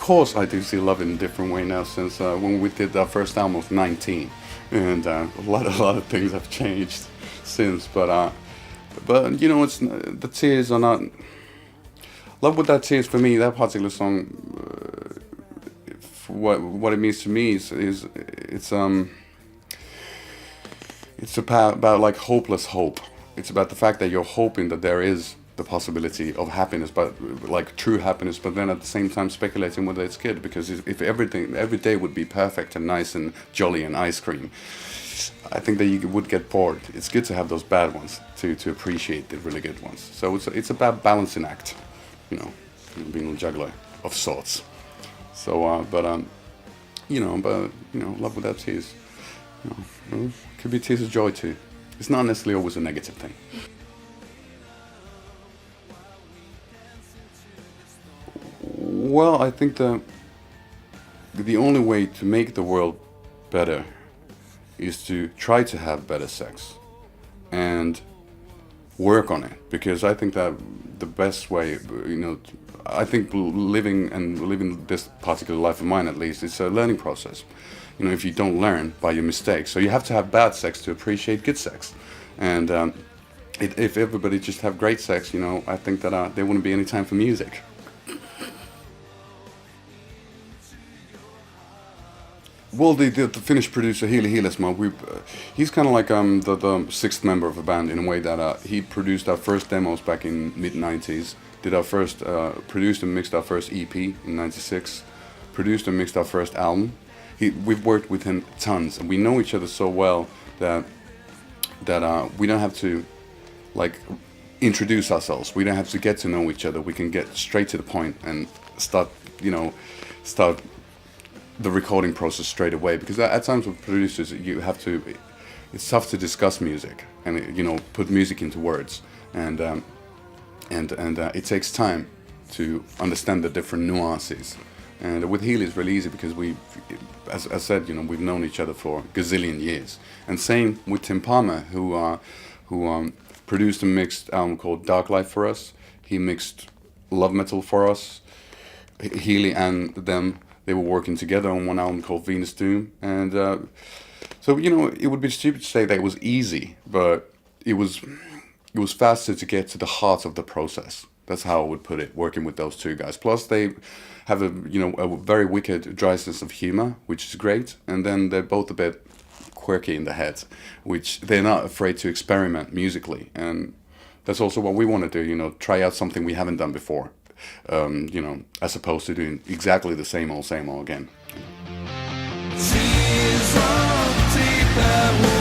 course, I do see love in a different way now since when we did our first album, I was 19, and a lot of things have changed since. But you know, it's the tears are not. Love Without Tears for me. That particular song, what it means to me is it's about like hopeless hope. It's about the fact that you're hoping that there is the possibility of happiness, but like true happiness, but then at the same time speculating whether it's good, because if every day would be perfect and nice and jolly and ice cream, I think that you would get bored. It's good to have those bad ones to appreciate the really good ones. So it's about balancing act, you know, being a juggler of sorts. So you know, Love Without Tears, you know, could be tears of joy too. It's not necessarily always a negative thing. Well, I think the only way to make the world better is to try to have better sex and work on it, because I think that the best way, you know, I think living this particular life of mine, at least, it's a learning process. You know, if you don't learn by your mistakes, so you have to have bad sex to appreciate good sex, and if everybody just have great sex, you know, I think that there wouldn't be any time for music. Well, the Finnish producer Heili Hiilesmaa, he's kind of like the sixth member of the band in a way that he produced our first demos back in mid-90s, did our first, produced and mixed our first EP in '96, produced and mixed our first album. We've worked with him tons, and we know each other so well that we don't have to like introduce ourselves. We don't have to get to know each other. We can get straight to the point and start the recording process straight away, because at times with producers it's tough to discuss music and, you know, put music into words, and it takes time to understand the different nuances. And with Healy it's really easy because as I said, you know, we've known each other for a gazillion years. And same with Tim Palmer, who produced a mixed album called Dark Life for us. He mixed Love Metal for us. Healy and them, they were working together on one album called Venus Doom, and so, you know, it would be stupid to say that it was easy, but it was faster to get to the heart of the process. That's how I would put it, working with those two guys. Plus, they have a very wicked dry sense of humor, which is great, and then they're both a bit quirky in the head, which they're not afraid to experiment musically, and that's also what we want to do. You know, try out something we haven't done before. You know, as opposed to doing exactly the same old again. Seas of deep